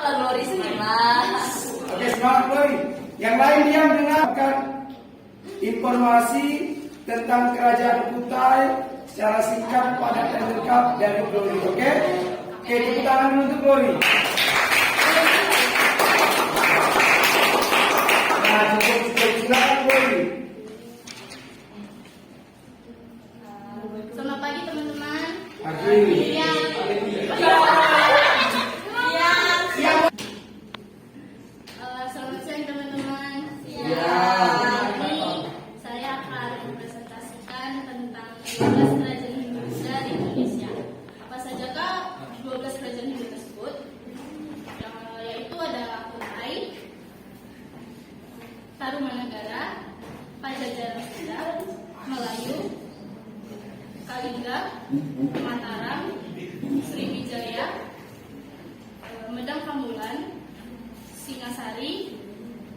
Kalau Glory sih Mas. Oke, semangat Glory. Yang lain yang mendengarkan informasi tentang Kerajaan Kutai secara singkat, padat dan lengkap dari Glory. Oke, tepuk tangan untuk Glory. Nah, cukup silakan Glory. Selamat pagi teman-teman. Pagi. Selamat siang teman-teman. Siang. Ini saya akan mempresentasikan tentang 12 kerajaan Hindu di Indonesia. Apa sajakah 12 kerajaan Hindu tersebut? Yaitu ada Kutai, Tarumanagara, Pajajaran, Melayu, Kalingga, Mataram, Sriwijaya, Medang Kambulan, Singasari,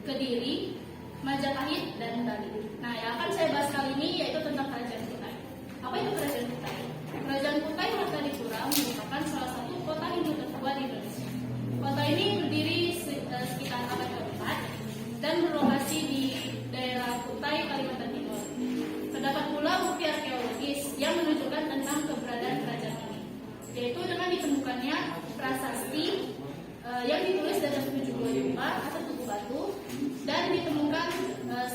Kediri, Majapahit, dan Bali. Nah, yang akan saya bahas kali ini yaitu tentang Kerajaan Kutai. Apa itu Kerajaan Kutai? Kerajaan Kutai Hartadipura merupakan salah satu kota Hindu tertua di Indonesia. Kota ini berdiri sekitar abad keempat dan berlokasi di daerah Kutai, Kalimantan Timur. Terdapat pula bukti arkeologis yang menunjukkan tentang keberadaan kerajaan ini, yaitu dengan ditemukannya prasasti yang ditulis dalam 725 atau tugu batu dan ditemukan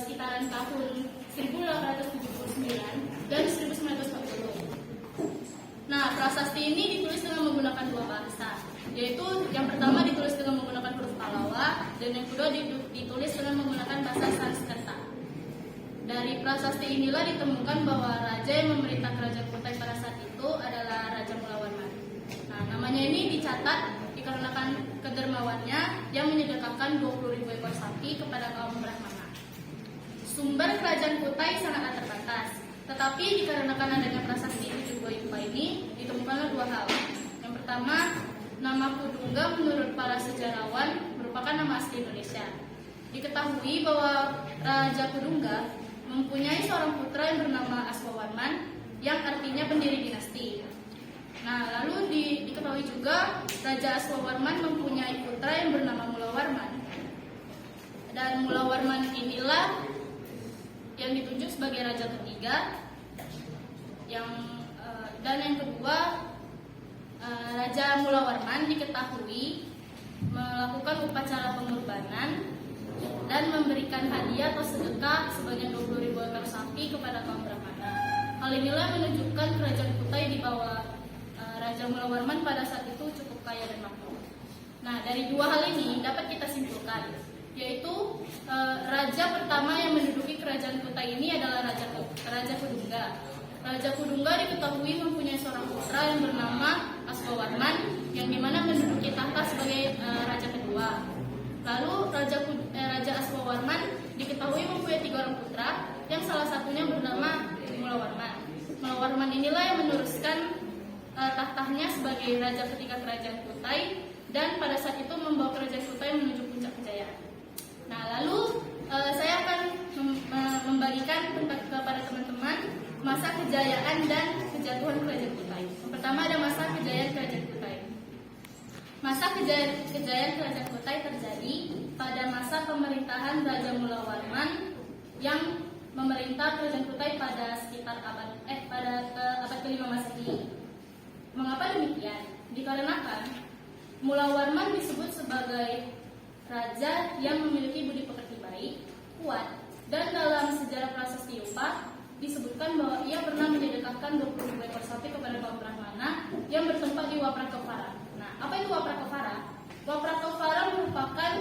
sekitaran tahun 1879 dan 1940. Nah, prasasti ini ditulis dengan menggunakan dua bahasa, yaitu yang pertama ditulis dengan menggunakan huruf Pallava dan yang kedua ditulis dengan menggunakan bahasa Sanskerta. Dari prasasti inilah ditemukan bahwa raja yang memerintah kerajaan Kutai pada saat itu adalah Raja Mulawarman. Nah, namanya ini dicatat dikarenakan kedermawannya yang menyedekahkan 20.000 ekor sapi kepada kaum Brahmana. Sumber kerajaan Kutai sangat terbatas, tetapi dikarenakan adanya prasasti 725 ini ditemukanlah dua hal. Yang pertama, nama Kudungga menurut para sejarawan merupakan nama asli Indonesia. Diketahui bahwa Raja Kudungga mempunyai seorang putra yang bernama Aswawarman yang artinya pendiri dinasti. Nah, lalu diketahui juga Raja Aswawarman mempunyai putra yang bernama Mulawarman. Dan Mulawarman inilah yang ditunjuk sebagai raja ketiga. Dan yang kedua, Raja Mulawarman diketahui melakukan upacara pengorbanan dan memberikan hadiah atau sedekah sebanyak 20.000 ekor sapi kepada kaum Brahmana. Hal inilah menunjukkan kerajaan Kutai di bawah Raja Mulawarman pada saat itu cukup kaya dan makmur. Nah, dari dua hal ini dapat kita simpulkan, yaitu raja pertama yang menduduki kerajaan Kutai ini adalah Raja Kudungga. Raja Kudungga diketahui mempunyai seorang putra yang bernama Aswawarman, yang dimana menduduki tahta sebagai raja kedua. Lalu Raja Aswawarman diketahui mempunyai 3 orang putra, yang salah satunya bernama Mulawarman. Mulawarman inilah yang meneruskan tahtanya sebagai raja ketiga kerajaan Kutai, dan pada saat itu membawa kerajaan Kutai menuju puncak kejayaan. Nah, lalu saya akan membagikan kepada teman-teman masa kejayaan dan kejatuhan kerajaan Kutai. Yang pertama ada masa kejayaan kerajaan Kutai. Masa kejayaan kerajaan Kutai terjadi pada masa pemerintahan Raja Mulawarman yang memerintah kerajaan Kutai pada sekitar abad ke-5 Masehi. Mengapa demikian? Dikarenakan Mulawarman disebut sebagai raja yang memiliki budi pekerti baik, kuat, dan dalam sejarah prasasti Yupa disebutkan bahwa ia pernah menyedekahkan 20.000 ekor sapi kepada kaum Brahmana yang bertempat di Waprakepara. Nah, apa itu Waprakepara? Waprakepara merupakan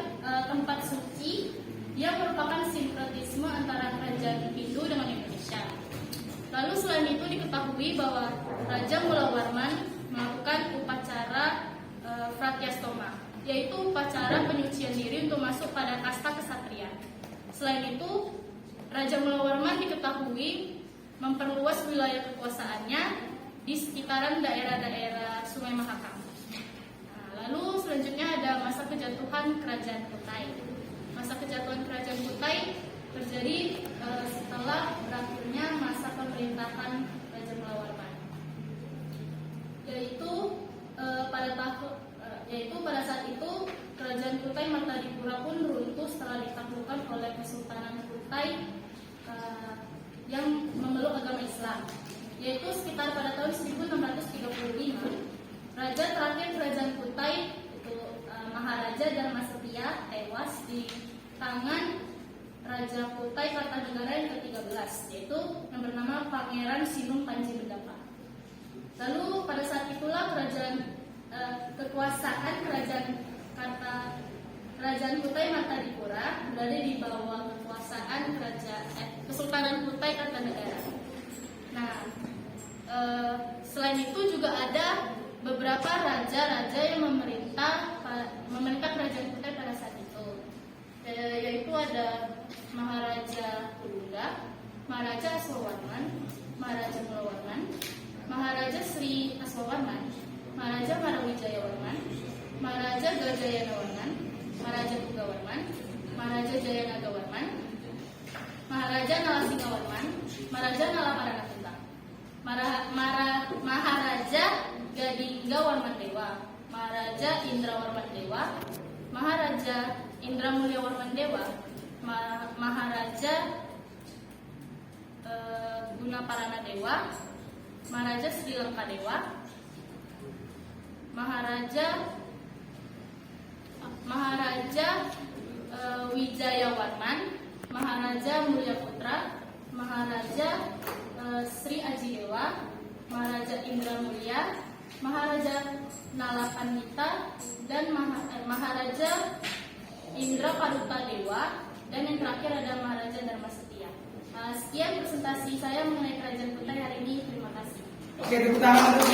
tempat suci yang merupakan sinkretisme antara kerajaan Hindu dengan Indonesia. Lalu selain itu diketahui bahwa Raja Mulawarman melakukan upacara Fratyastoma, yaitu upacara penyucian diri untuk masuk pada kasta kesatria. Selain itu, Raja Mulawarman diketahui memperluas wilayah kekuasaannya di sekitaran daerah-daerah Sungai Mahakam. Nah, lalu selanjutnya ada masa kejatuhan Kerajaan Kutai. Masa kejatuhan Kerajaan Kutai terjadi setelah berakhirnya masa pemerintahan Raja Mulawarman, yaitu pada saat itu Martadipura pun runtuh setelah ditaklukkan oleh Kesultanan Kutai yang memeluk agama Islam, yaitu sekitar pada tahun 1635. Raja terakhir kerajaan Kutai itu Maharaja Dharmasetia tewas di tangan Raja Kutai Kartanegara yang ke-13, yaitu yang bernama Pangeran Sinung Panji Bedapa. Lalu pada saat itulah kekuasaan Kerajaan Kutai Martadipura berada di bawah kekuasaan Kesultanan Kutai Kartanegara. Nah, selain itu juga ada beberapa raja-raja yang memerintah Kerajaan Kutai pada saat itu, yaitu ada Maharaja Kulungga, Maharaja Aswawarman, Maharaja Mulawarman, Maharaja Sri Aswawarman, Maharaja Marawijayawarman, Maharaja Gajayanawarman, Maharaja Pugawarman, Maharaja Jayanagawarman, Maharaja Nalasingawarman, Maharaja Nalaparanatunggal, Maharaja Gadingga Dewa, Maharaja Indrawarman Dewa, Maharaja Indramulyawarman Dewa, Maharaja Gunaparana Dewa, Maharaja Sri Lanka Dewa, Maharaja Wijayawarman, Maharaja Mulyaputra, Maharaja Sri Aji Dewa, Maharaja Indra Mulya, Maharaja Nalapandita, dan Maharaja Indra Paduka Dewa, dan yang terakhir ada Maharaja Dharmasetia. Sekian presentasi saya mengenai Kerajaan Kutai hari ini. Terima kasih. Oke, tepuk tangan untuk